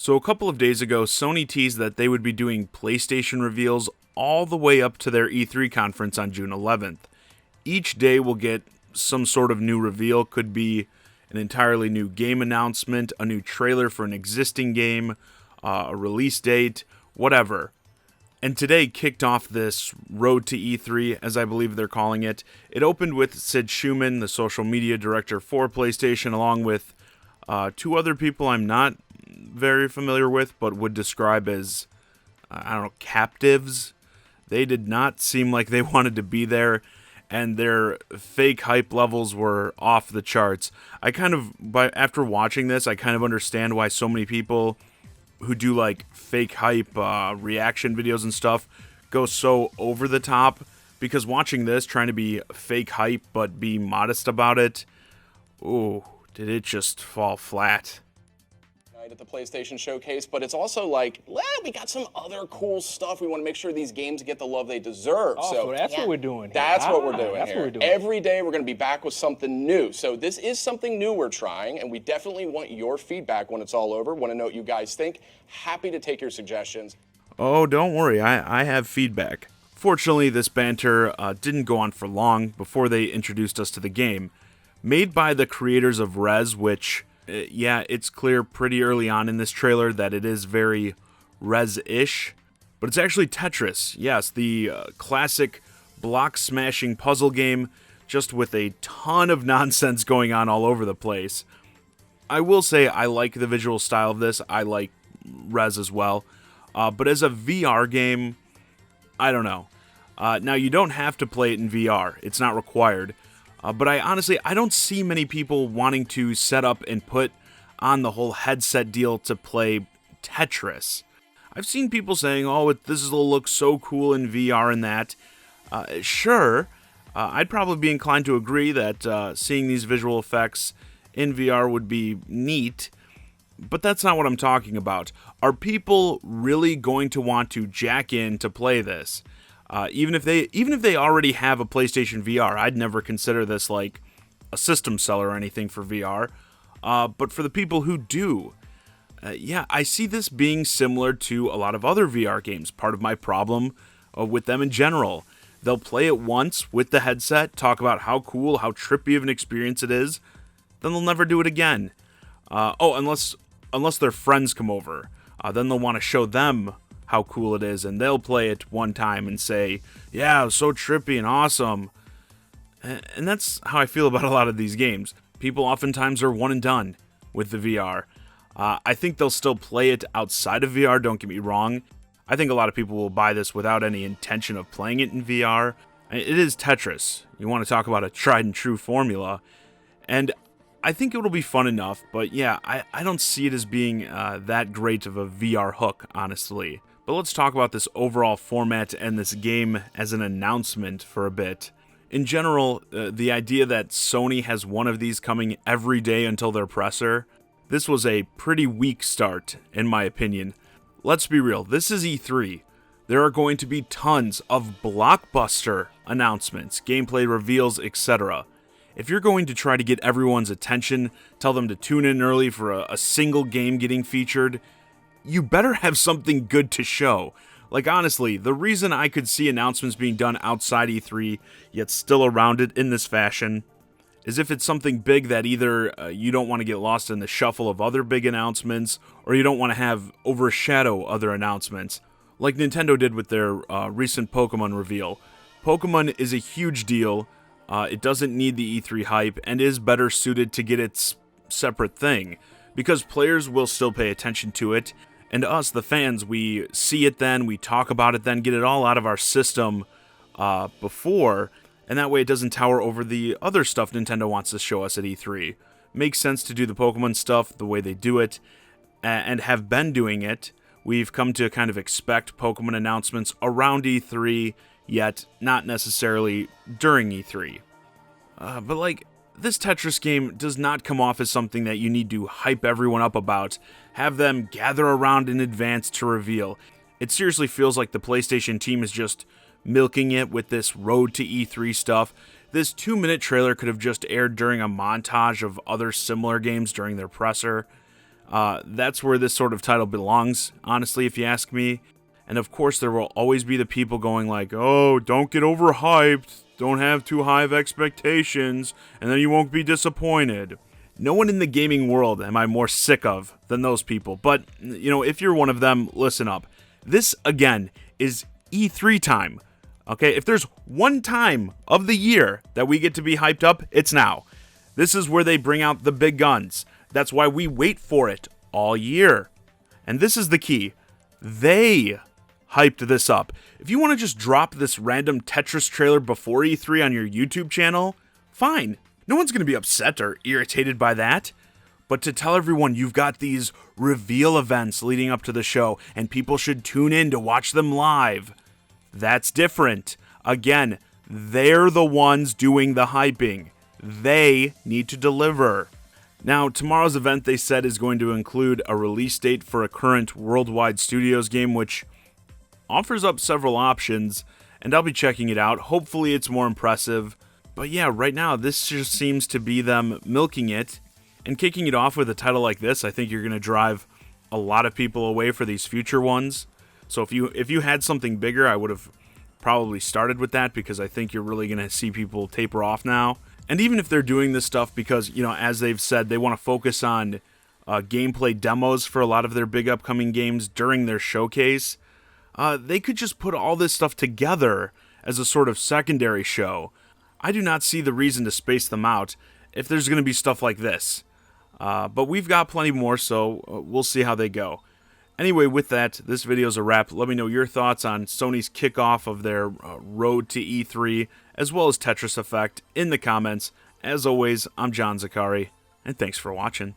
So a couple of days ago, Sony teased that they would be doing PlayStation reveals all the way up to their E3 conference on June 11th. Each day will get some sort of new reveal, could be an entirely new game announcement, a new trailer for an existing game, a release date, whatever. And today kicked off this road to E3, as I believe they're calling it. It opened with Sid Schumann, the social media director for PlayStation, along with two other people I'm not very familiar with, but would describe as, captives. They did not seem like they wanted to be there, and their fake hype levels were off the charts. After watching this, I kind of understand why so many people who do like fake hype reaction videos and stuff go so over the top, because watching this, trying to be fake hype but be modest about it, ooh, did it just fall flat. At the PlayStation Showcase, but it's also like, well, we got some other cool stuff. We want to make sure these games get the love they deserve. Oh, so that's what we're doing here. That's what we're doing that's here. What we're doing. Every day we're going to be back with something new. So this is something new we're trying, and we definitely want your feedback when it's all over. Want to know what you guys think. Happy to take your suggestions. Oh, don't worry, I have feedback. Fortunately, this banter didn't go on for long before they introduced us to the game. Made by the creators of Rez, which... it's clear pretty early on in this trailer that it is very Rez-ish, but it's actually Tetris. Yes, the classic block-smashing puzzle game, just with a ton of nonsense going on all over the place. I will say I like the visual style of this. I like Rez as well, but as a VR game, I don't know. Now, you don't have to play it in VR. It's not required. But I don't see many people wanting to set up and put on the whole headset deal to play Tetris. I've seen people saying, this will look so cool in VR and that. Sure, I'd probably be inclined to agree that seeing these visual effects in VR would be neat, but that's not what I'm talking about. Are people really going to want to jack in to play this? Even if they already have a PlayStation VR, I'd never consider this like a system seller or anything for VR. But for the people who do, I see this being similar to a lot of other VR games. Part of my problem with them in general. They'll play it once with the headset, talk about how cool, how trippy of an experience it is, then they'll never do it again. Unless their friends come over, then they'll want to show them how cool it is, and they'll play it one time and say, yeah, it was so trippy and awesome. And that's how I feel about a lot of these games. People oftentimes are one and done with the VR. I think they'll still play it outside of VR, don't get me wrong. I think a lot of people will buy this without any intention of playing it in VR. It is Tetris. You want to talk about a tried and true formula. And I think it'll be fun enough, but yeah, I don't see it as being that great of a VR hook, honestly. But let's talk about this overall format and this game as an announcement for a bit. In general, the idea that Sony has one of these coming every day until their presser, this was a pretty weak start, in my opinion. Let's be real, this is E3. There are going to be tons of blockbuster announcements, gameplay reveals, etc. If you're going to try to get everyone's attention, tell them to tune in early for a single game getting featured, you better have something good to show. Like, honestly, the reason I could see announcements being done outside E3, yet still around it in this fashion, is if it's something big that either you don't want to get lost in the shuffle of other big announcements, or you don't want to have overshadow other announcements, like Nintendo did with their recent Pokemon reveal. Pokemon is a huge deal, it doesn't need the E3 hype, and is better suited to get its separate thing, because players will still pay attention to it. And us, the fans, we see it then, we talk about it then, get it all out of our system before, and that way it doesn't tower over the other stuff Nintendo wants to show us at E3. Makes sense to do the Pokemon stuff the way they do it, and have been doing it. We've come to kind of expect Pokemon announcements around E3, yet not necessarily during E3. This Tetris game does not come off as something that you need to hype everyone up about, have them gather around in advance to reveal. It seriously feels like the PlayStation team is just milking it with this road to E3 stuff. This 2-minute trailer could have just aired during a montage of other similar games during their presser. That's where this sort of title belongs, honestly, if you ask me. And of course, there will always be the people going like, oh, don't get overhyped, don't have too high of expectations, and then you won't be disappointed. No one in the gaming world am I more sick of than those people. But, if you're one of them, listen up. This, again, is E3 time. Okay, if there's one time of the year that we get to be hyped up, it's now. This is where they bring out the big guns. That's why we wait for it all year. And this is the key. They hyped this up. If you want to just drop this random Tetris trailer before E3 on your YouTube channel, fine. No one's going to be upset or irritated by that. But to tell everyone you've got these reveal events leading up to the show and people should tune in to watch them live, that's different. Again, they're the ones doing the hyping. They need to deliver. Now, tomorrow's event, they said, is going to include a release date for a current Worldwide Studios game, which offers up several options, and I'll be checking it out. Hopefully it's more impressive. But yeah, right now, this just seems to be them milking it, and kicking it off with a title like this. I think you're going to drive a lot of people away for these future ones. So if you had something bigger, I would have probably started with that, because I think you're really going to see people taper off now. And even if they're doing this stuff because, as they've said, they want to focus on gameplay demos for a lot of their big upcoming games during their showcase, they could just put all this stuff together as a sort of secondary show. I do not see the reason to space them out if there's going to be stuff like this. But we've got plenty more, so we'll see how they go. Anyway, with that, this video's a wrap. Let me know your thoughts on Sony's kickoff of their road to E3, as well as Tetris Effect, in the comments. As always, I'm John Zakari, and thanks for watching.